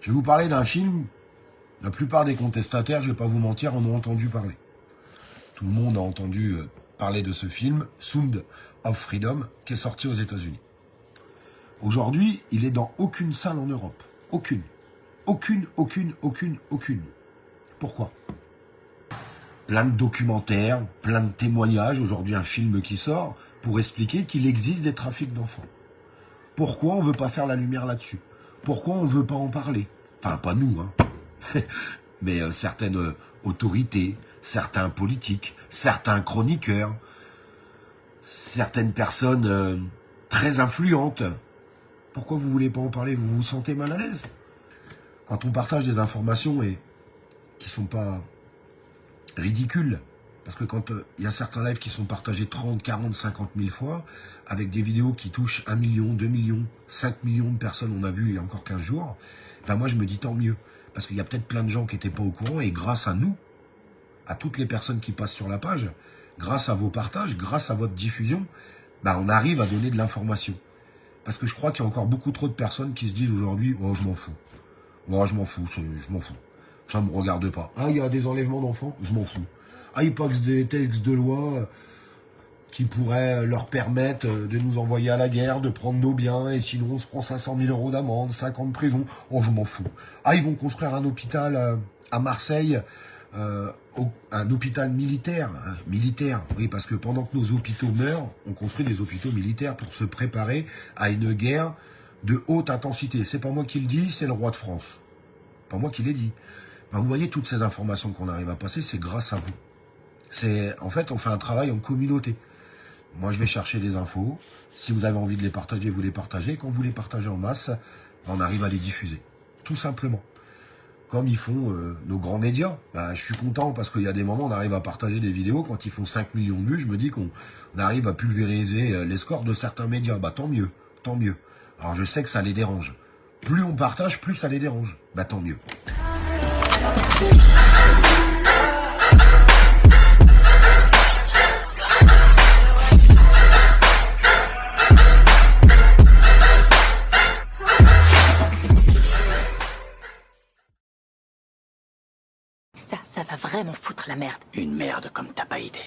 Je vais vous parler d'un film, la plupart des contestataires, je ne vais pas vous mentir, en ont entendu parler. Tout le monde a entendu parler de ce film, Sound of Freedom, qui est sorti aux États-Unis. Aujourd'hui, il est dans aucune salle en Europe. Aucune. Aucune. Pourquoi? Plein de documentaires, plein de témoignages, aujourd'hui un film qui sort, pour expliquer qu'il existe des trafics d'enfants. Pourquoi on ne veut pas faire la lumière là-dessus? Pourquoi on ne veut pas en parler? Enfin, pas nous, hein. Mais certaines autorités, certains politiques, certains chroniqueurs, certaines personnes très influentes. Pourquoi vous ne voulez pas en parler? Vous vous sentez mal à l'aise? Quand on partage des informations et qui ne sont pas ridicules, parce que quand il y a certains lives qui sont partagés 30, 40, 50 000 fois, avec des vidéos qui touchent 1 million, 2 millions, 5 millions de personnes, on a vu il y a encore 15 jours, ben moi je me dis tant mieux. Parce qu'il y a peut-être plein de gens qui n'étaient pas au courant, et grâce à nous, à toutes les personnes qui passent sur la page, grâce à vos partages, grâce à votre diffusion, ben on arrive à donner de l'information. Parce que je crois qu'il y a encore beaucoup trop de personnes qui se disent aujourd'hui « Oh, je m'en fous. Oh, je m'en fous, ça ne me regarde pas. Ah, il y a des enlèvements d'enfants, je m'en fous. Ah, il passe des textes de loi qui pourraient leur permettre de nous envoyer à la guerre, de prendre nos biens, et sinon on se prend 500 000 € d'amende, 5 ans de prison. Oh, je m'en fous. Ah, ils vont construire un hôpital à Marseille, un hôpital militaire. Militaire, oui, parce que pendant que nos hôpitaux meurent, on construit des hôpitaux militaires pour se préparer à une guerre de haute intensité. C'est pas moi qui le dis, c'est le roi de France. Pas moi qui l'ai dit. Ben, vous voyez, toutes ces informations qu'on arrive à passer, c'est grâce à vous. En fait, on fait un travail en communauté. Moi, je vais chercher des infos. Si vous avez envie de les partager, vous les partagez. Quand vous les partagez en masse, on arrive à les diffuser. Tout simplement. Comme ils font nos grands médias. Ben, je suis content parce qu'il y a des moments, on arrive à partager des vidéos. Quand ils font 5 millions de vues, je me dis qu'on arrive à pulvériser les scores de certains médias. Bah, tant mieux, tant mieux. Alors, je sais que ça les dérange. Plus on partage, plus ça les dérange. Bah, tant mieux. Ça va vraiment foutre la merde. Une merde comme t'as pas idée.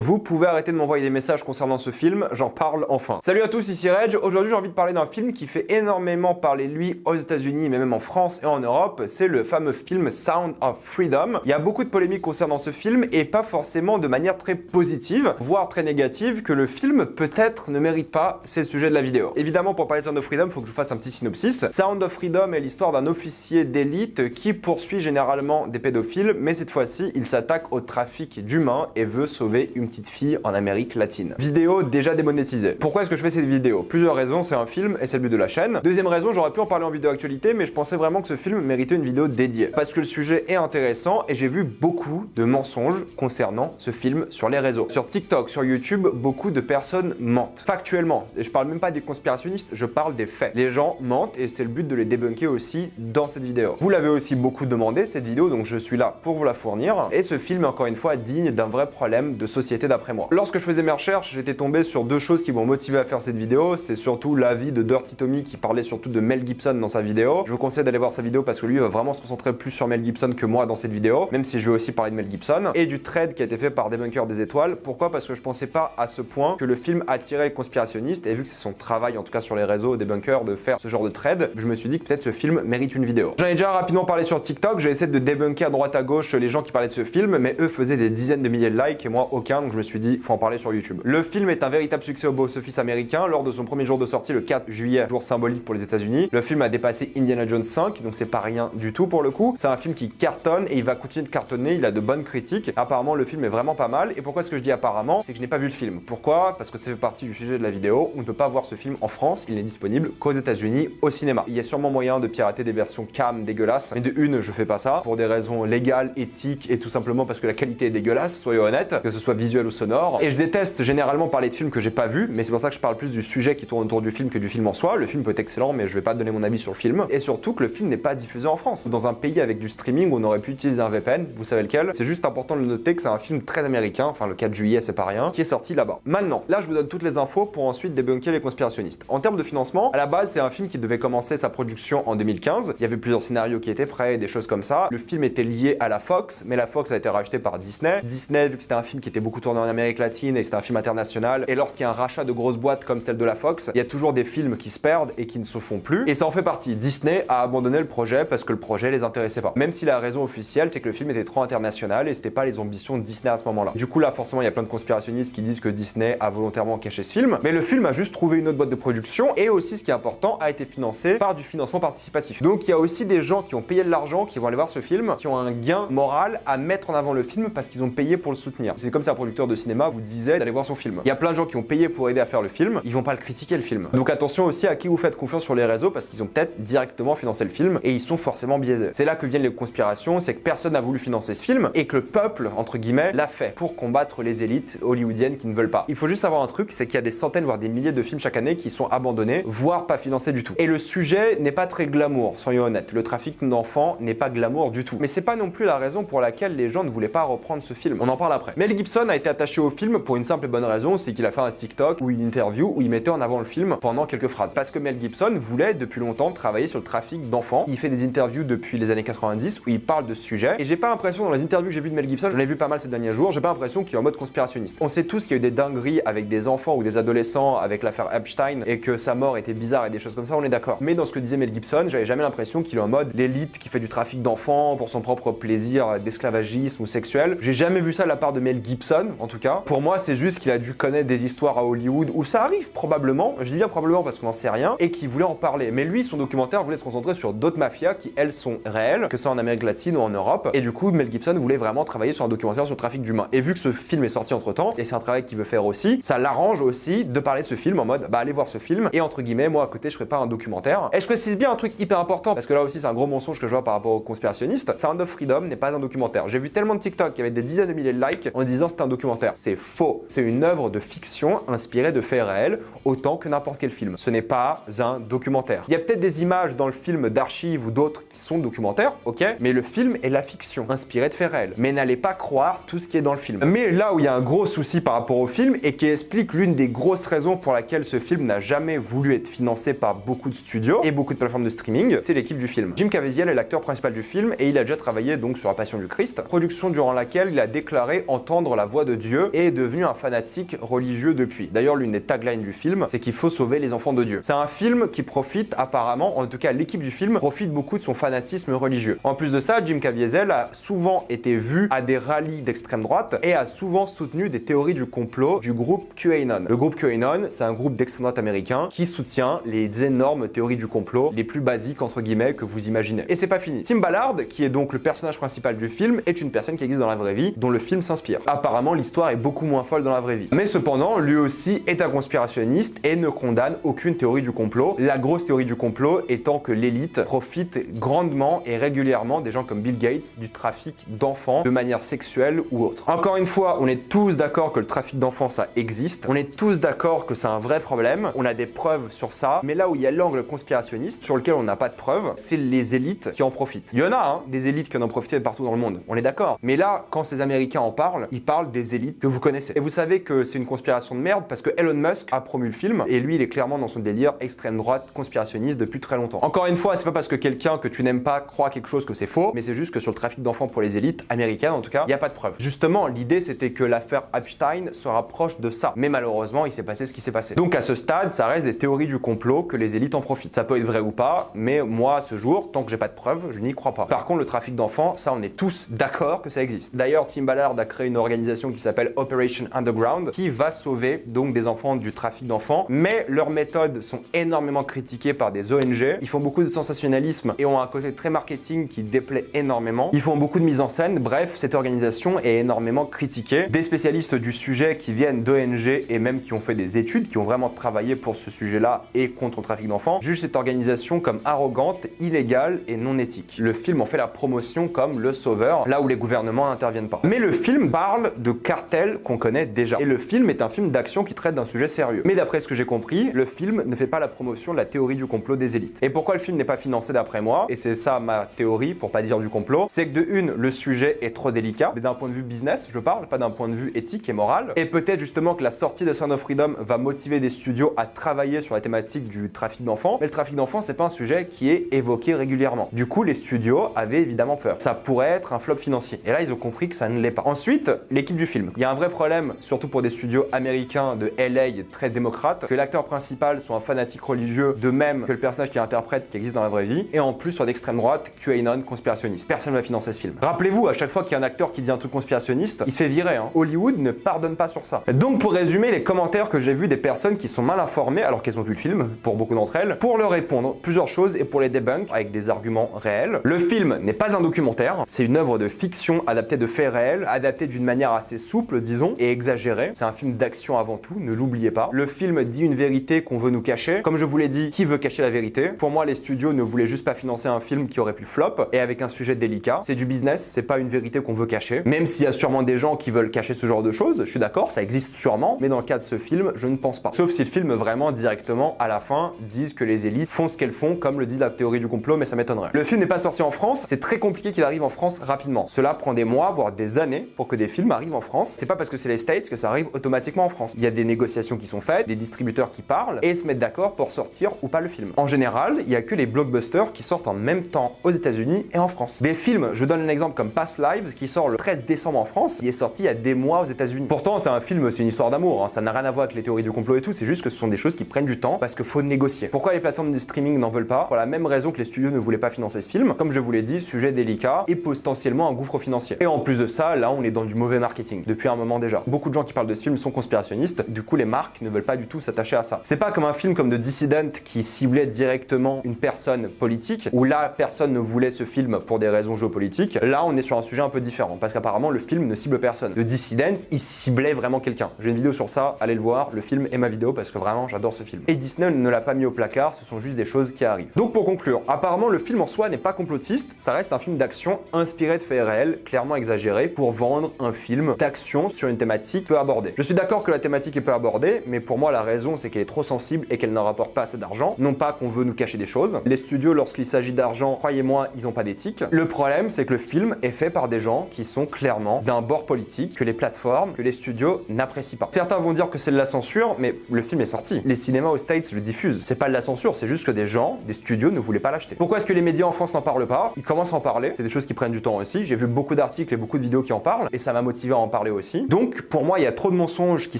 Vous pouvez arrêter de m'envoyer des messages concernant ce film, j'en parle enfin. Salut à tous, ici Reg. Aujourd'hui j'ai envie de parler d'un film qui fait énormément parler de lui aux États-Unis, mais même en France et en Europe. C'est le fameux film Sound of Freedom. Il y a beaucoup de polémiques concernant ce film et pas forcément de manière très positive, voire très négative, que le film peut-être ne mérite pas. C'est le sujet de la vidéo. Évidemment, pour parler de Sound of Freedom, il faut que je vous fasse un petit synopsis. Sound of Freedom est l'histoire d'un officier d'élite qui poursuit généralement des pédophiles, mais cette fois-ci, il s'attaque au trafic d'humains et veut sauver une petite fille en Amérique latine. Vidéo déjà démonétisée. Pourquoi est-ce que je fais cette vidéo? Plusieurs raisons, c'est un film et c'est le but de la chaîne. Deuxième raison, j'aurais pu en parler en vidéo actualité, mais je pensais vraiment que ce film méritait une vidéo dédiée. Parce que le sujet est intéressant et j'ai vu beaucoup de mensonges concernant ce film sur les réseaux. Sur TikTok, sur YouTube, beaucoup de personnes mentent. Factuellement, et je parle même pas des conspirationnistes, je parle des faits. Les gens mentent et c'est le but de les débunker aussi dans cette vidéo. Vous l'avez aussi beaucoup demandé cette vidéo, donc je suis là pour vous la fournir. Et ce film est encore une fois digne d'un vrai problème de société d'après moi. Lorsque je faisais mes recherches, j'étais tombé sur deux choses qui m'ont motivé à faire cette vidéo. C'est surtout l'avis de Dirty Tommy qui parlait surtout de Mel Gibson dans sa vidéo. Je vous conseille d'aller voir sa vidéo parce que lui va vraiment se concentrer plus sur Mel Gibson que moi dans cette vidéo, même si je vais aussi parler de Mel Gibson. Et du trade qui a été fait par Debunker des Étoiles. Pourquoi? Parce que je pensais pas à ce point que le film attirait les conspirationnistes et vu que c'est son travail, en tout cas sur les réseaux Debunker, de faire ce genre de trade, je me suis dit que peut-être ce film mérite une vidéo. J'en ai déjà rapidement parlé sur TikTok, j'ai essayé de débunker à droite à gauche les gens qui parlaient de ce film, mais eux faisaient des dizaines de milliers de likes et moi aucun, donc je me suis dit faut en parler sur YouTube. Le film est un véritable succès au box-office américain lors de son premier jour de sortie le 4 juillet, jour symbolique pour les États-Unis. Le film a dépassé Indiana Jones 5, donc c'est pas rien du tout pour le coup. C'est un film qui cartonne et il va continuer de cartonner, il a de bonnes critiques. Apparemment le film est vraiment pas mal et pourquoi est-ce que je dis apparemment? C'est que je n'ai pas vu le film. Pourquoi? Parce que ça fait partie du sujet de la vidéo. On ne peut pas voir ce film en France, il n'est disponible qu'aux États-Unis au cinéma. Il y a sûrement moyen de pirater des versions cam dégueulasses, mais de une, je fais pas ça pour des raisons légales, éthiques et tout simplement parce que la qualité est dégueulasse, soyons honnêtes, que ce soit visuellement visuel ou sonore. Et je déteste généralement parler de films que j'ai pas vus, mais c'est pour ça que je parle plus du sujet qui tourne autour du film que du film en soi. Le film peut être excellent, mais je vais pas donner mon avis sur le film. Et surtout que le film n'est pas diffusé en France. Dans un pays avec du streaming, on aurait pu utiliser un VPN, vous savez lequel. C'est juste important de le noter que c'est un film très américain, enfin le 4 juillet c'est pas rien, qui est sorti là-bas. Maintenant, là je vous donne toutes les infos pour ensuite débunker les conspirationnistes. En termes de financement, à la base c'est un film qui devait commencer sa production en 2015. Il y avait plusieurs scénarios qui étaient prêts, des choses comme ça. Le film était lié à la Fox, mais la Fox a été rachetée par Disney. Disney, vu que c'était un film qui était beaucoup tourné en Amérique latine et c'était un film international, et lorsqu'il y a un rachat de grosses boîtes comme celle de la Fox, il y a toujours des films qui se perdent et qui ne se font plus. Et ça en fait partie. Disney a abandonné le projet parce que le projet les intéressait pas. Même si la raison officielle, c'est que le film était trop international et c'était pas les ambitions de Disney à ce moment-là. Du coup là, forcément, il y a plein de conspirationnistes qui disent que Disney a volontairement caché ce film, mais le film a juste trouvé une autre boîte de production et aussi, ce qui est important, a été financé par du financement participatif. Donc il y a aussi des gens qui ont payé de l'argent, qui vont aller voir ce film, qui ont un gain moral à mettre en avant le film parce qu'ils ont payé pour le soutenir. C'est comme si un producteur de cinéma vous disait d'aller voir son film. Il y a plein de gens qui ont payé pour aider à faire le film, ils vont pas le critiquer le film. Donc attention aussi à qui vous faites confiance sur les réseaux parce qu'ils ont peut-être directement financé le film et ils sont forcément biaisés. C'est là que viennent les conspirations, c'est que personne n'a voulu financer ce film et que le peuple, entre guillemets, l'a fait pour combattre les élites hollywoodiennes qui ne veulent pas. Il faut juste savoir un truc, c'est qu'il y a des centaines voire des milliers de films chaque année qui sont abandonnés, voire pas financés du tout. Et le sujet n'est pas très glamour, soyons honnêtes. Le trafic d'enfants n'est pas glamour du tout. Mais c'est pas non plus la raison pour laquelle les gens ne voulaient pas reprendre ce film. On en parle après. Mel Gibson a été attaché au film pour une simple et bonne raison, c'est qu'il a fait un TikTok ou une interview où il mettait en avant le film pendant quelques phrases. Parce que Mel Gibson voulait depuis longtemps travailler sur le trafic d'enfants. Il fait des interviews depuis les années 90 où il parle de ce sujet. Et j'ai pas l'impression dans les interviews que j'ai vues de Mel Gibson, j'en ai vu pas mal ces derniers jours, j'ai pas l'impression qu'il est en mode conspirationniste. On sait tous qu'il y a eu des dingueries avec des enfants ou des adolescents avec l'affaire Epstein et que sa mort était bizarre et des choses comme ça, on est d'accord. Mais dans ce que disait Mel Gibson, j'avais jamais l'impression qu'il est en mode l'élite qui fait du trafic d'enfants pour son propre plaisir d'esclavagisme ou sexuel. J'ai jamais vu ça de la part de Mel Gibson, en tout cas. Pour moi, c'est juste qu'il a dû connaître des histoires à Hollywood où ça arrive probablement, je dis bien probablement parce qu'on n'en sait rien, et qu'il voulait en parler. Mais lui, son documentaire voulait se concentrer sur d'autres mafias qui, elles, sont réelles, que ça en Amérique latine ou en Europe. Et du coup, Mel Gibson voulait vraiment travailler sur un documentaire sur le trafic d'humains. Et vu que ce film est sorti entre temps, et c'est un travail qu'il veut faire aussi, ça l'arrange aussi de parler de ce film en mode, bah allez voir ce film, et entre guillemets, moi à côté, je prépare un documentaire. Et je précise bien un truc hyper important, parce que là aussi, c'est un gros mensonge que je vois par rapport aux conspirationnistes. Sound of Freedom n'est pas un documentaire. J'ai vu tellement de TikTok qui avaient des dizaines de milliers de likes en disant c'est un documentaire. C'est faux. C'est une œuvre de fiction inspirée de faits réels, autant que n'importe quel film. Ce n'est pas un documentaire. Il y a peut-être des images dans le film d'archives ou d'autres qui sont documentaires, ok, mais le film est la fiction, inspirée de faits réels. Mais n'allez pas croire tout ce qui est dans le film. Mais là où il y a un gros souci par rapport au film et qui explique l'une des grosses raisons pour laquelle ce film n'a jamais voulu être financé par beaucoup de studios et beaucoup de plateformes de streaming, c'est l'équipe du film. Jim Caviezel est l'acteur principal du film et il a déjà travaillé donc sur La Passion du Christ, production durant laquelle il a déclaré entendre la voix de Dieu et est devenu un fanatique religieux depuis. D'ailleurs, l'une des taglines du film, c'est qu'il faut sauver les enfants de Dieu. C'est un film qui profite apparemment, en tout cas l'équipe du film, profite beaucoup de son fanatisme religieux. En plus de ça, Jim Caviezel a souvent été vu à des rallyes d'extrême droite et a souvent soutenu des théories du complot du groupe QAnon. Le groupe QAnon, c'est un groupe d'extrême droite américain qui soutient les énormes théories du complot, les plus basiques entre guillemets que vous imaginez. Et c'est pas fini. Tim Ballard, qui est donc le personnage principal du film, est une personne qui existe dans la vraie vie, dont le film s'inspire. Apparemment, l'histoire est beaucoup moins folle dans la vraie vie. Mais cependant, lui aussi est un conspirationniste et ne condamne aucune théorie du complot. La grosse théorie du complot étant que l'élite profite grandement et régulièrement des gens comme Bill Gates du trafic d'enfants de manière sexuelle ou autre. Encore une fois, on est tous d'accord que le trafic d'enfants ça existe. On est tous d'accord que c'est un vrai problème. On a des preuves sur ça. Mais là où il y a l'angle conspirationniste sur lequel on n'a pas de preuves, c'est les élites qui en profitent. Il y en a des élites qui en ont profité partout dans le monde. On est d'accord. Mais là, quand ces Américains en parlent, ils parlent des élites que vous connaissez. Et vous savez que c'est une conspiration de merde parce que Elon Musk a promu le film et lui, il est clairement dans son délire extrême droite conspirationniste depuis très longtemps. Encore une fois, c'est pas parce que quelqu'un que tu n'aimes pas croit quelque chose que c'est faux, mais c'est juste que sur le trafic d'enfants pour les élites américaines, en tout cas, il n'y a pas de preuves. Justement, l'idée c'était que l'affaire Epstein se rapproche de ça. Mais malheureusement, il s'est passé ce qui s'est passé. Donc à ce stade, ça reste des théories du complot que les élites en profitent. Ça peut être vrai ou pas, mais moi, à ce jour, tant que j'ai pas de preuves, je n'y crois pas. Par contre, le trafic d'enfants, ça, on est tous d'accord que ça existe. D'ailleurs, Tim Ballard a créé une organisation qui s'appelle Operation Underground, qui va sauver donc des enfants du trafic d'enfants, mais leurs méthodes sont énormément critiquées par des ONG. Ils font beaucoup de sensationnalisme et ont un côté très marketing qui déplaît énormément. Ils font beaucoup de mise en scène. Bref, cette organisation est énormément critiquée. Des spécialistes du sujet qui viennent d'ONG et même qui ont fait des études, qui ont vraiment travaillé pour ce sujet-là et contre le trafic d'enfants, jugent cette organisation comme arrogante, illégale et non éthique. Le film en fait la promotion comme le sauveur, là où les gouvernements n'interviennent pas. Mais le film parle de cartel qu'on connaît déjà. Et le film est un film d'action qui traite d'un sujet sérieux. Mais d'après ce que j'ai compris, le film ne fait pas la promotion de la théorie du complot des élites. Et pourquoi le film n'est pas financé d'après moi, et c'est ça ma théorie pour pas dire du complot, c'est que de une, le sujet est trop délicat, mais d'un point de vue business, je parle, pas d'un point de vue éthique et moral. Et peut-être justement que la sortie de Sound of Freedom va motiver des studios à travailler sur la thématique du trafic d'enfants. Mais le trafic d'enfants, c'est pas un sujet qui est évoqué régulièrement. Du coup, les studios avaient évidemment peur. Ça pourrait être un flop financier. Et là, ils ont compris que ça ne l'est pas. Ensuite, l'équipe du film. Il y a un vrai problème, surtout pour des studios américains de LA très démocrates, que l'acteur principal soit un fanatique religieux, de même que le personnage qu'il interprète qui existe dans la vraie vie, et en plus soit d'extrême droite, QAnon, conspirationniste. Personne ne va financer ce film. Rappelez-vous, à chaque fois qu'il y a un acteur qui dit un truc conspirationniste, il se fait virer. Hollywood ne pardonne pas sur ça. Donc pour résumer les commentaires que j'ai vus des personnes qui sont mal informées alors qu'elles ont vu le film, pour beaucoup d'entre elles, pour leur répondre plusieurs choses et pour les debunk avec des arguments réels. Le film n'est pas un documentaire, c'est une œuvre de fiction adaptée de faits réels, adaptée d'une manière assez souple, disons, et exagérée. C'est un film d'action avant tout, ne l'oubliez pas. Le film dit une vérité qu'on veut nous cacher. Comme je vous l'ai dit, qui veut cacher la vérité? Pour moi, les studios ne voulaient juste pas financer un film qui aurait pu flop et avec un sujet délicat. C'est du business, c'est pas une vérité qu'on veut cacher. Même s'il y a sûrement des gens qui veulent cacher ce genre de choses, je suis d'accord, ça existe sûrement, mais dans le cas de ce film, je ne pense pas. Sauf si le film vraiment directement, à la fin, disent que les élites font ce qu'elles font, comme le dit la théorie du complot, mais ça m'étonnerait. Le film n'est pas sorti en France, c'est très compliqué qu'il arrive en France rapidement. Cela prend des mois, voire des années pour que des films arrivent en France. C'est pas parce que c'est les States que ça arrive automatiquement en France. Il y a des négociations qui sont faites, des distributeurs qui parlent et se mettent d'accord pour sortir ou pas le film. En général, il y a que les blockbusters qui sortent en même temps aux États-Unis et en France. Des films, je donne un exemple comme Past Lives qui sort le 13 décembre en France, il est sorti il y a des mois aux États-Unis. Pourtant, c'est un film, c'est une histoire d'amour, hein. Ça n'a rien à voir avec les théories du complot et tout, c'est juste que ce sont des choses qui prennent du temps parce qu'il faut négocier. Pourquoi les plateformes de streaming n'en veulent pas? Pour la même raison que les studios ne voulaient pas financer ce film. Comme je vous l'ai dit, sujet délicat et potentiellement un gouffre financier. Et en plus de ça, là, on est dans du mauvais marketing depuis un moment déjà. Beaucoup de gens qui parlent de ce film sont conspirationnistes, du coup, les marques ne veulent pas du tout s'attacher à ça. C'est pas comme un film comme The Dissident qui ciblait directement une personne politique, où là, personne ne voulait ce film pour des raisons géopolitiques. Là, on est sur un sujet un peu différent parce qu'apparemment, le film ne cible personne. The Dissident, il ciblait vraiment quelqu'un. J'ai une vidéo sur ça, allez le voir, le film est ma vidéo parce que vraiment, j'adore ce film. Et Disney ne l'a pas mis au placard, ce sont juste des choses qui arrivent. Donc pour conclure, apparemment, le film en soi n'est pas complotiste, ça reste un film d'action inspiré de faits réels, clairement exagéré, pour vendre un film d'action sur une thématique peu abordée. Je suis d'accord que la thématique est peu abordée, mais pour moi, la raison, c'est qu'elle est trop sensible et qu'elle n'en rapporte pas assez d'argent. Non pas qu'on veut nous cacher des choses. Les studios, lorsqu'il s'agit d'argent, croyez-moi, ils n'ont pas d'éthique. Le problème, c'est que le film est fait par des gens qui sont clairement d'un bord politique, que les plateformes, que les studios n'apprécient pas. Certains vont dire que c'est de la censure, mais le film est sorti. Les cinémas aux States le diffusent. C'est pas de la censure, c'est juste que des gens, des studios ne voulaient pas l'acheter. Pourquoi est-ce que les médias en France n'en parlent pas? Ils commencent à en parler. C'est des choses qui prennent du temps aussi. J'ai vu beaucoup d'articles et beaucoup de vidéos qui en parlent, et ça m'a motivé à en parler aussi. Donc, pour moi, il y a trop de mensonges qui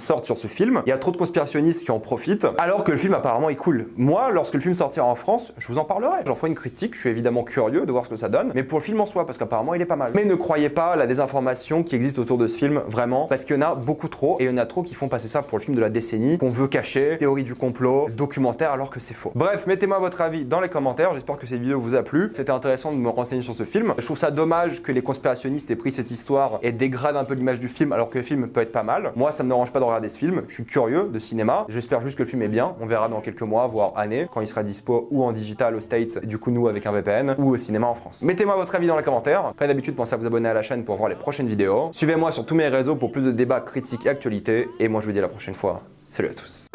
sortent sur ce film. Il y a trop de conspirationnistes qui en profitent, alors que le film apparemment est cool. Moi, lorsque le film sortira en France, je vous en parlerai. J'en ferai une critique. Je suis évidemment curieux de voir ce que ça donne, mais pour le film en soi, parce qu'apparemment il est pas mal. Mais ne croyez pas à la désinformation qui existe autour de ce film, vraiment, parce qu'il y en a beaucoup trop, et il y en a trop qui font passer ça pour le film de la décennie, qu'on veut cacher, théorie du complot, documentaire, alors que c'est faux. Bref, mettez-moi votre avis dans les commentaires. J'espère que cette vidéo vous a plu. C'était intéressant de me renseigner sur ce film. Je trouve ça dommage que les conspirationnistes aient pris cette histoire et dégradent un peu l'image du film, alors que le film peut être pas mal. Moi, ça me dérange pas de regarder ce film. Je suis curieux de cinéma. J'espère juste que le film est bien. On verra dans quelques mois, voire années, quand il sera dispo ou en digital aux States, du coup nous avec un VPN, ou au cinéma en France. Mettez-moi votre avis dans les commentaires. Comme d'habitude, pensez à vous abonner à la chaîne pour voir les prochaines vidéos. Suivez-moi sur tous mes réseaux pour plus de débats, critiques et actualités. Et moi, je vous dis à la prochaine fois. Salut à tous.